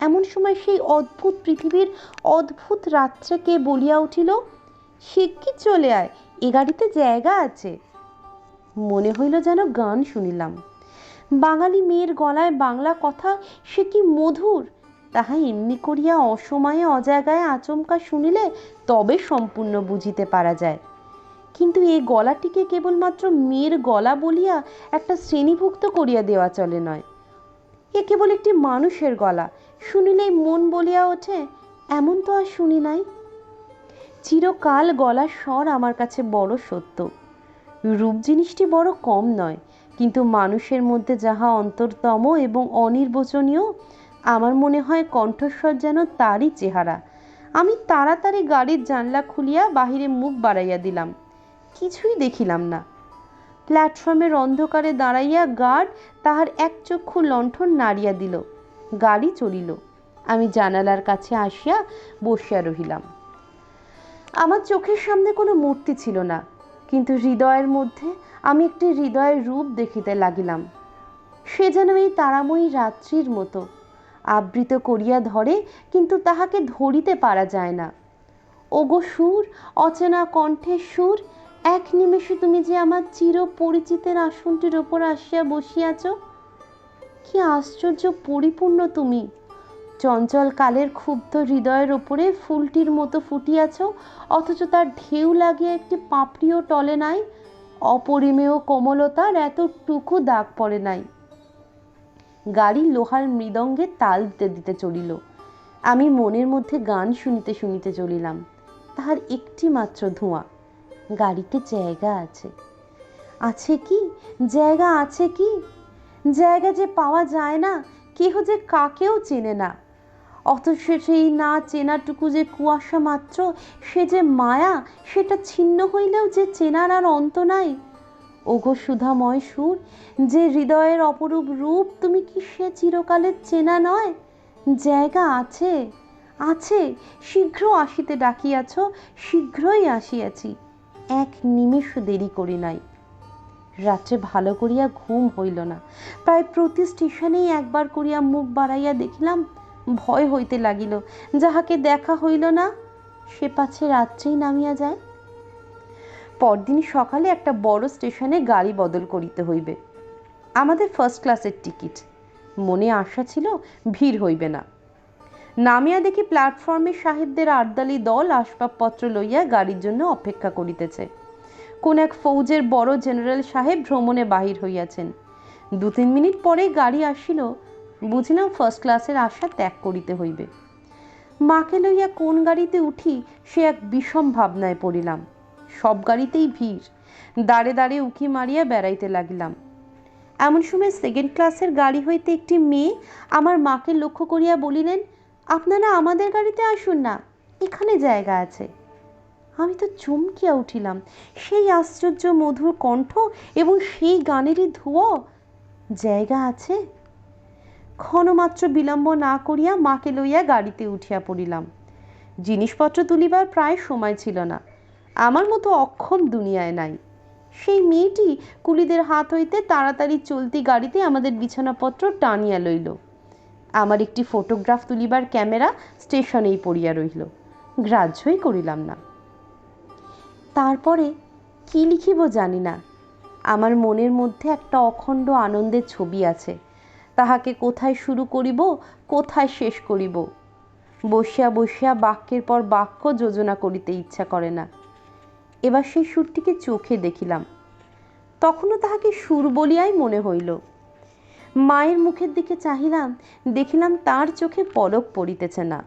এমন সময় সেই অদ্ভুত পৃথিবীর অদ্ভুত রাত্রে কে বলিয়া উঠিল, শিগগির চলে আয়, এ গাড়িতে জায়গা আছে। মনে হইল যেন গান শুনিলাম। বাঙালি মেয়ের গলায় বাংলা কথা, সে কি মধুর! তাহা এমনি করিয়া অসময়ে অজায়গায় আচমকা শুনিলে তবে সম্পূর্ণ বুঝিতে পারা যায়। কিন্তু এই গলাটিকে কেবলমাত্র মেয়ের গলা বলিয়া একটা শ্রেণীভুক্ত করিয়া দেওয়া চলে নয়। এ কেবল একটি মানুষের গলা, শুনিলেই মন বলিয়া ওঠে, এমন তো আর শুনি নাই। চিরকাল গলার স্বর আমার কাছে বড় সত্য। রূপ জিনিসটি বড় কম নয়, কিন্তু মানুষের মধ্যে যাহা অন্তরতম এবং অনির্বচনীয়, আমার মনে হয় কণ্ঠস্বর যেন তারই চেহারা। আমি তাড়াতাড়ি গাড়ির জানলা খুলিয়া বাহিরে মুখ বাড়াইয়া দিলাম। কিছুই দেখিলাম না। প্ল্যাটফর্মের অন্ধকারে দাঁড়াইয়া গার্ড তাহার এক চক্ষু লণ্ঠন নাড়িয়া দিল। গাড়ি চলিল। আমি জানালার কাছে আসিয়া বসিয়া রহিলাম। আমার চোখের সামনে কোনো মূর্তি ছিল না, কিন্তু হৃদয়ের মধ্যে আমি একটি হৃদয়ের রূপ দেখিতে লাগিলাম। সে যেন এই তারাময়ী রাত্রির মতো আবৃত করিয়া ধরে, কিন্তু তাহাকে ধরিতে পারা যায় না। ওগো সুর, অচেনা কণ্ঠের সুর, এক নিমেষে তুমি যে আমার চির পরিচিতের আসনটির ওপর আসিয়া বসিয়াছ। কি আশ্চর্য পরিপূর্ণ তুমি! চঞ্চল কালের ক্ষুব্ধ হৃদয়ের ওপরে ফুলটির মতো ফুটিয়াছ, অথচ তার ঢেউ লাগিয়া একটি পাপড়িও টলে নাই। অপরিমেয় কোমলতার এতটুকু দাগ পড়ে নাই। গাড়ি লোহার মৃদঙ্গে তাল দিতে দিতে চলিল। আমি মনের মধ্যে গান শুনিতে শুনিতে চলিলাম। তাহার একটি মাত্র ধোঁয়া। গাড়িতে জায়গা আছে। আছে কি জায়গা, আছে কি জায়গা যে পাওয়া যায় না, কেহ যে কাকেও চেনে না। অথচ সেই না চেনাটুকু যে কুয়াশা মাত্র, সে যে মায়া, সেটা ছিন্ন হইলেও যে চেনার আর অন্ত নাই। ওগো সুধাময় সুর, যে হৃদয়ের অপরূপ রূপ, তুমি কি সে চিরকালের চেনা নয়? জায়গা আছে, আছে, শীঘ্র আসিতে ডাকিয়াছ, শীঘ্রই আসিয়াছি। এক নিমেষ দেরি করি নাই। রাত্রে ভালো করিয়া ঘুম হইল না। প্রায় প্রতি স্টেশনেই একবার করিয়া মুখ বাড়াইয়া দেখিলাম। ভয় হইতে লাগিল, যাহাকে দেখা হইল না সে পাছে রাত্রেই নামিয়া যায়। পরদিন সকালে একটা বড় স্টেশনে গাড়ি বদল করিতে হইবে। আমাদের ফার্স্ট ক্লাসের টিকিট। মনে আশা ছিল ভিড় হইবে না। নামিয়া দেখি প্ল্যাটফর্মে সাহেবদের আর্দালি দল আসবাবপত্র লইয়া গাড়ির জন্য অপেক্ষা করিতেছে। কোন এক ফৌজের বড় জেনারেল সাহেব ভ্রমণে বাহির হইয়াছেন। 2-3 মিনিট পরেই গাড়ি আসিল। বুঝিলাম ফার্স্ট ক্লাসের আশা ত্যাগ করিতে হইবে। মাকে লইয়া কোন গাড়িতে উঠি সে এক বিষম ভাবনায় পড়িলাম। সব গাড়িতেই ভিড়। দাঁড়ে দাঁড়ে উঁকি মারিয়া বেড়াইতে লাগিলাম। এমন সময় সেকেন্ড ক্লাসের গাড়ি হইতে একটি মেয়ে আমার মাকে লক্ষ্য করিয়া বলিলেন, আপনারা আমাদের গাড়িতে আসুন না, এখানে জায়গা আছে। আমি তো চমকিয়া উঠিলাম। সেই আশ্চর্য মধুর কণ্ঠ এবং সেই গানেরই ধুয়ো। জায়গা আছে। ক্ষণমাত্র বিলম্ব না করিয়া মাকে লইয়া গাড়িতে উঠিয়া পড়িলাম। জিনিসপত্র তুলিবার প্রায় সময় ছিল না। আমার মতো অক্ষম দুনিয়ায় নাই। সেই মেয়েটি কুলিদের হাত হইতে তাড়াতাড়ি চলতি গাড়িতে আমাদের বিছানাপত্র টানিয়া লইল। আমার একটি ফটোগ্রাফ তুলিবার ক্যামেরা স্টেশনেই পড়িয়া রহিল। গ্রাহ্যই করিলাম না। তারপরে কি লিখিব জানি না। আমার মনের মধ্যে একটা অখণ্ড আনন্দের ছবি আছে। তাহাকে কোথায় শুরু করিব, কোথায় শেষ করিব, বসিয়া বসিয়া বাক্যের পর বাক্য যোজনা করিতে ইচ্ছা করে না। এবার সেই সুরটিকে চোখে দেখিলাম। তখনও তাহাকে সুর বলিয়াই মনে হইল। মায়ের মুখের দিকে চাহিলাম, দেখিলাম তার চোখে পলক পড়িতেছে না।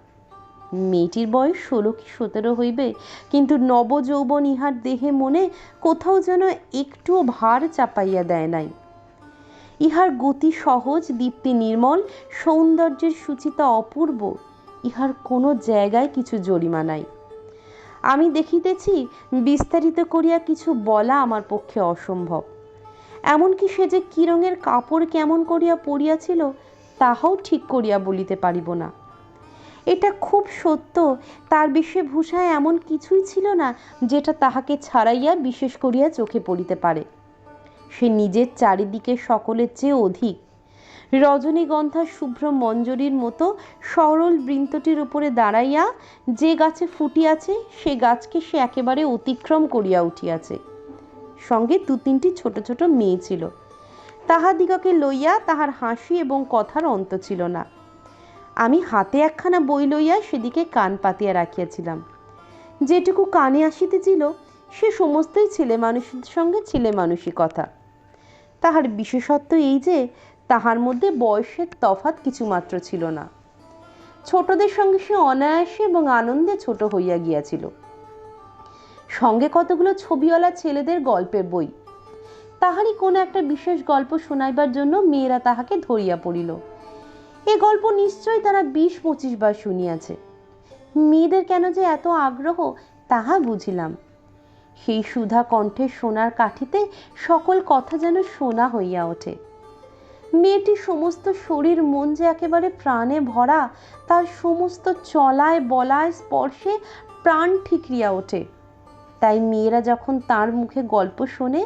মেয়েটির বয়স 16 কি 17 হইবে, কিন্তু নবযৌবন ইহার দেহে মনে কোথাও যেন একটুও ভার চাপাইয়া দেয় নাই। ইহার গতি সহজ, দীপ্তি নির্মল, সৌন্দর্যের সুচিতা অপূর্ব, ইহার কোনো জায়গায় কিছু জরিমা নাই। আমি দেখিতেছি, বিস্তারিত করিয়া কিছু বলা আমার পক্ষে অসম্ভব। এমনকি সে যে কি রঙের কাপড় কেমন করিয়া পরিয়াছিল তাহাও ঠিক করিয়া বলিতে পারিব না। এটা খুব সত্য, তার বেশভূষায় এমন কিছুই ছিল না যেটা তাহাকে ছাড়াইয়া বিশেষ করিয়া চোখে পড়িতে পারে। সে নিজের চারিদিকে সকলের চেয়ে অধিক। রজনীগন্ধা শুভ্র মঞ্জরীর মতো সরল বৃন্তটির উপরে দাঁড়াইয়া যে গাছে ফুটিয়াছে সে গাছকে সে একেবারে অতিক্রম করিয়া উঠিয়াছে। সঙ্গে দু তিনটি ছোট ছোট মেয়ে ছিল, তাহাদিগকে লইয়া তাহার হাসি এবং কথার অন্ত ছিল না। আমি হাতে একখানা বই লইয়া সেদিকে কান পাতিয়া রাখিয়াছিলাম। যেটুকু কানে আসিতেছিল সে সমস্তই ছেলে মানুষের সঙ্গে ছেলে মানুষই কথা। তাহার বিশেষত্ব এই যে তাহার মধ্যে বয়সের তফাৎ কিছুমাত্র ছিল না। ছোটদের সঙ্গে সে অনায়াসে এবং আনন্দে ছোট হইয়া গিয়াছিল। সঙ্গে কতগুলো ছবিওয়ালা ছেলেদের গল্পের বই। তাহারই কোনো একটা বিশেষ গল্প শোনাইবার জন্য মেয়েরা তাহাকে ধরিয়া পড়িল। এ গল্প নিশ্চয়ই তারা 20-25 বার শুনিয়াছে। মেয়েদের কেন যে এত আগ্রহ তাহা বুঝিলাম। সেই সুধা কণ্ঠে সোনার কাঠিতে সকল কথা যেন সোনা হইয়া ওঠে। মেয়েটির সমস্ত শরীর মন যে একেবারে প্রাণে ভরা, তার সমস্ত চলায় বলায় স্পর্শে প্রাণ ঠিকরিয়া ওঠে। তাই মেয়েরা যখন তার মুখে গল্প শোনে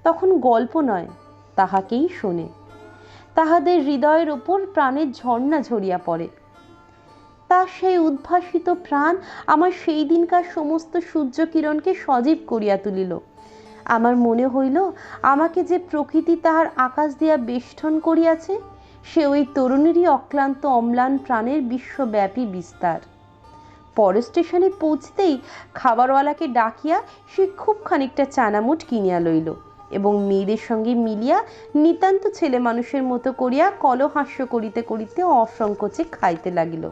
তখন গল্প নয়, তাহাকেই শোনে। তাহাদের হৃদয়ের ওপর প্রাণের ঝর্ণা ঝরিয়া পড়ে। তার সেই উদ্ভাসিত প্রাণ আমার সেই দিনকার সমস্ত সূর্যকিরণকে সজীব করিয়া তুলিল। আমার মনে হইল আমাকে যে প্রকৃতি তাহার আকাশ দিয়া বেষ্টন করিয়াছে সে ওই তরুণীরই অক্লান্ত অম্লান প্রাণের বিশ্বব্যাপী বিস্তার। পরের স্টেশনে পৌঁছতেই খাবারওয়ালাকে ডাকিয়া সে খুব খানিকটা চানামুট কিনিয়া লইল এবং মেয়েদের সঙ্গে মিলিয়া নিতান্ত ছেলে মানুষের মতো করিয়া কলহাস্য করিতে করিতে অসংকোচে খাইতে লাগিল।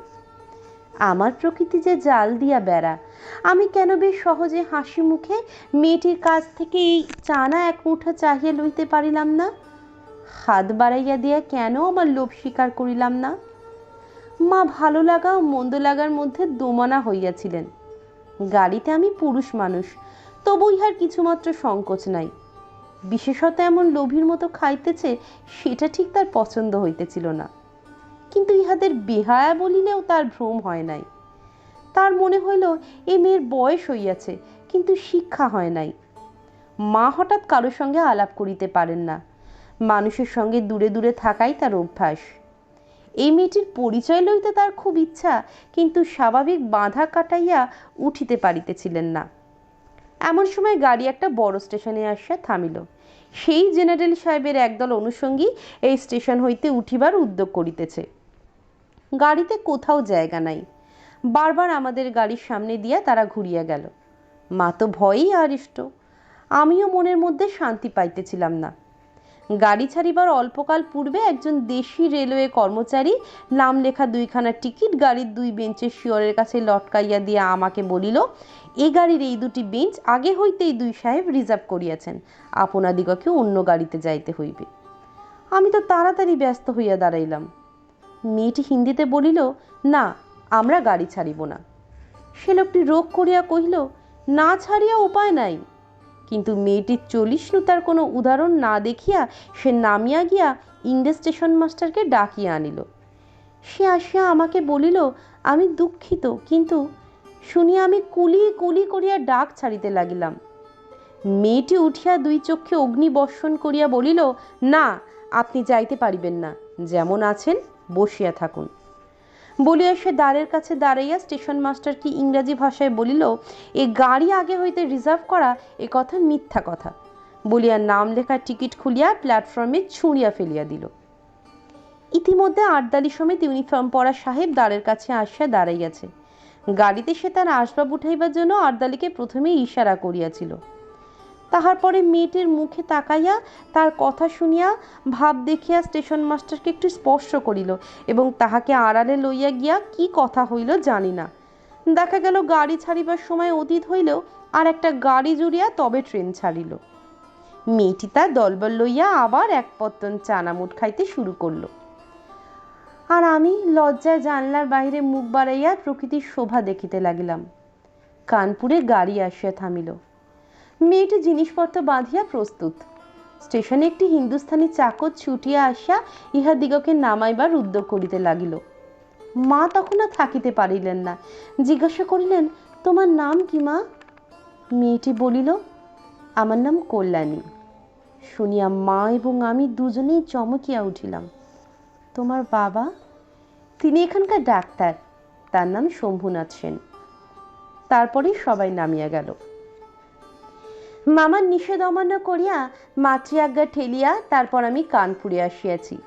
আমার প্রকৃতি যে জাল দিয়া বেড়া, আমি কেন বেশ সহজে হাসি মুখে মেয়েটির কাছ থেকে এই চানা এক মুঠা চাহিয়া লইতে পারিলাম না? হাত বাড়াইয়া দিয়া কেন আমার লোভ স্বীকার করিলাম না? মা ভালো লাগা ও মন্দ লাগার মধ্যে দোমনা হইয়াছিলেন। গাড়িতে আমি পুরুষ মানুষ, তবু ইহার কিছুমাত্র সংকোচ নাই। বিশেষত এমন লোভীর মতো খাইতেছে সেটা ঠিক তার পছন্দ হইতেছিল না। কিন্তু ইহাদের বেহায়া বলিলেও তার ভ্রম হয় নাই। তার মনে হইল এ মেয়ের বয়স হইয়াছে কিন্তু শিক্ষা হয় নাই। মা হঠাৎ কারোর সঙ্গে আলাপ করিতে পারেন না, মানুষের সঙ্গে দূরে দূরে থাকাই তার অভ্যাস। এই মেয়েটির পরিচয় লইতে তার খুব ইচ্ছা, কিন্তু স্বাভাবিক বাঁধা কাটাইয়া উঠিতে পারিতেছিলেন না। এমন সময় গাড়ি একটা বড় স্টেশনে আসিয়া থামিল। সেই জেনারেল সাহেবের একদল অনুষঙ্গী এই স্টেশন হইতে উঠিবার উদ্যোগ করিতেছে। গাড়িতে কোথাও জায়গা নাই। বারবার আমাদের গাড়ির সামনে দিয়া তারা ঘুরিয়া গেল। মা তো ভয়েই আড়ষ্ট। আমিও মনের মধ্যে শান্তি পাইতেছিলাম না। গাড়ি ছাড়িবার অল্পকাল পূর্বে একজন দেশি রেলওয়ে কর্মচারী নাম লেখা দুইখানা টিকিট গাড়ির দুই বেঞ্চের শিয়রের কাছে লটকাইয়া দিয়া আমাকে বলিল, এ গাড়ির এই দুটি বেঞ্চ আগে হইতেই দুই সাহেব রিজার্ভ করিয়াছেন, আপনাদিগকে অন্য গাড়িতে যাইতে হইবে। আমি তো তাড়াতাড়ি ব্যস্ত হইয়া দাঁড়াইলাম। মেয়েটি হিন্দিতে বলিল, না, আমরা গাড়ি ছাড়িব না। সে লোকটি রোগ করিয়া কহিল, না ছাড়িয়া উপায় নাই। কিন্তু মেয়েটির চলিষ্ণুতার কোনো উদাহরণ না দেখিয়া সে নামিয়া গিয়া ইংরেজ স্টেশন মাস্টারকে ডাকিয়া আনিল। সে আসিয়া আমাকে বলিল, আমি দুঃখিত, কিন্তু শুনিয়া আমি কুলি কুলি করিয়া ডাক ছাড়িতে লাগিলাম। মেয়েটি উঠিয়া দুই চক্ষে অগ্নিবর্ষণ করিয়া বলিল, না, আপনি যাইতে পারিবেন না, যেমন আছেন বসিয়া থাকুন। বলিয়া সে দ্বারের কাছে দাঁড়াইয়া স্টেশন মাস্টারকে ইংরাজি ভাষায় বলিল, এ গাড়ি আগে হইতে রিজার্ভ করা এ কথা মিথ্যা কথা, বলিয়া নাম লেখার টিকিট খুলিয়া প্ল্যাটফর্মে ছুঁড়িয়া ফেলিয়া দিল। ইতিমধ্যে আটদালি সমেত ইউনিফর্ম পরা সাহেব দ্বারের কাছে আসিয়া দাঁড়াইয়াছে। গাড়িতে সে তার আসবাব উঠাইবার জন্য আটদালিকে প্রথমে ইশারা করিয়াছিল। তাহার পরে মেয়েটির মুখে তাকাইয়া তার কথা শুনিয়া ভাব দেখিয়া স্টেশন মাস্টারকে একটু স্পর্শ করিল এবং তাহাকে আড়ালে লইয়া গিয়া কি কথা হইল জানি না। দেখা গেল গাড়ি ছাড়িবার সময় অতীত হইলেও আর একটা গাড়ি জুড়িয়া তবে ট্রেন ছাড়িল। মেয়েটি তার দলবল লইয়া আবার এক পত্তন চানামুট খাইতে শুরু করলো। আর আমি লজ্জায় জানলার বাইরে মুখ বাড়াইয়া প্রকৃতির শোভা দেখিতে লাগিলাম। কানপুরে গাড়ি আসিয়া থামিল। মেয়েটি জিনিসপত্র বাঁধিয়া প্রস্তুত। স্টেশনে একটি হিন্দুস্থানি চাকর ছুটিয়া আসিয়া ইহাদিগকে নামাইবার উদ্যোগ করিতে লাগিল। মা তখন আর থাকিতে পারিলেন না, জিজ্ঞাসা করিলেন, তোমার নাম কি মা? মেয়েটি বলিল, আমার নাম কল্যাণী। শুনিয়া মা এবং আমি দুজনেই চমকিয়া উঠিলাম। তোমার বাবা? তিনি এখানকার ডাক্তার, তার নাম শম্ভুনাথ সেন। তারপরে সবাই নামিয়া গেল। মামার নিষেধ অমান্য করিয়া মাতৃ আজ্ঞা ঠেলিয়া তারপর আমি কানপুরে আসিয়াছি।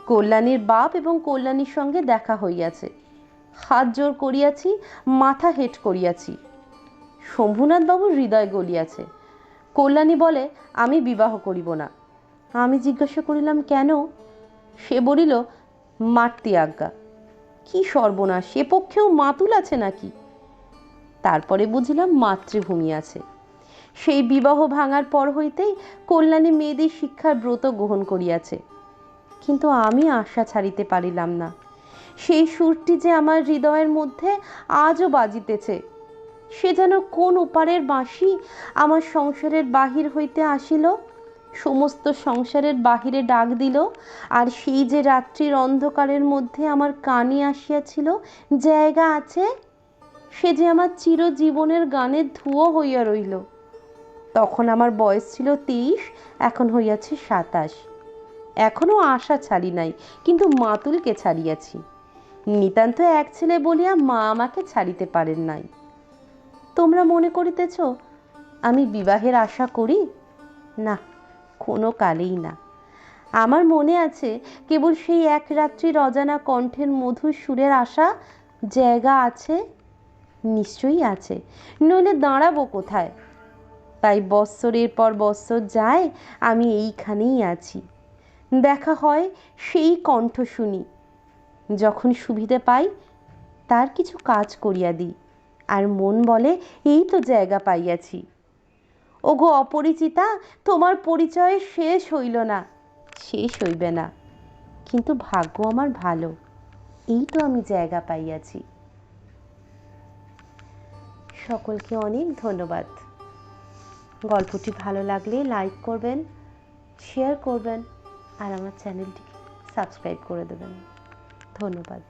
কল্যাণীর বাপ এবং কল্যাণীর সঙ্গে দেখা হইয়াছে। হাত জোর করিয়াছি, মাথা হেঁট করিয়াছি। শম্ভুনাথ বাবুর হৃদয় গলিয়াছে। কল্যাণী বলে, আমি বিবাহ করিব না। আমি জিজ্ঞাসা করিলাম, কেন? সে বলিল, মাতৃ আজ্ঞা। কি সর্বনাশ, সে পক্ষেও মাতুল আছে নাকি? তারপরে বুঝিলাম মাতৃভূমি আছে। সেই বিবাহ ভাঙার পর হইতেই কল্যাণী মেয়েদের শিক্ষার ব্রত গ্রহণ করিয়াছে। কিন্তু আমি আশা ছাড়িতে পারিলাম না। সেই সুরটি যে আমার হৃদয়ের মধ্যে আজও বাজিতেছে। সে যেন কোন ওপারের বাঁশি আমার সংসারের বাহির হইতে আসিল, সমস্ত সংসারের বাহিরে ডাক দিল। আর সেই যে রাত্রির অন্ধকারের মধ্যে আমার কানে আসিয়াছিল, জায়গা আছে, সে যে আমার চিরজীবনের গানের ধুয়ো হইয়া রইল। তখন আমার বয়স ছিল 23, এখন হইয়াছে 27। এখনো আশা ছাড়ি নাই, কিন্তু মাতুলকে ছাড়িয়াছি। নিতান্ত এক ছেলে বলিয়া মা আমাকে ছাড়িতে পারেন নাই। তোমরা মনে করিতেছ আমি বিবাহের আশা করি? না, কোনো কালেই না। আমার মনে আছে কেবল সেই এক রাত্রির অজানা কণ্ঠের মধুর সুরের আশা। জায়গা আছে, নিশ্চয়ই আছে, নইলে দাঁড়াবো কোথায়? তাই বৎসরের পর বৎসর যায়, আমি এইখানেই আছি। দেখা হয়, সেই কণ্ঠ শুনি। যখন সুবিধে পাই তার কিছু কাজ করিয়া দিই, আর মন বলে, এই তো জায়গা পাইয়াছি। ওগো অপরিচিতা, তোমার পরিচয় শেষ হইল না, শেষ হইবে না। কিন্তু ভাগ্য আমার ভালো, এই তো আমি জায়গা পাইয়াছি। সকলকে অনেক ধন্যবাদ। গল্পটি ভালো লাগলে লাইক করবেন, শেয়ার করবেন, আর আমার চ্যানেলটিকে সাবস্ক্রাইব করে দেবেন। ধন্যবাদ।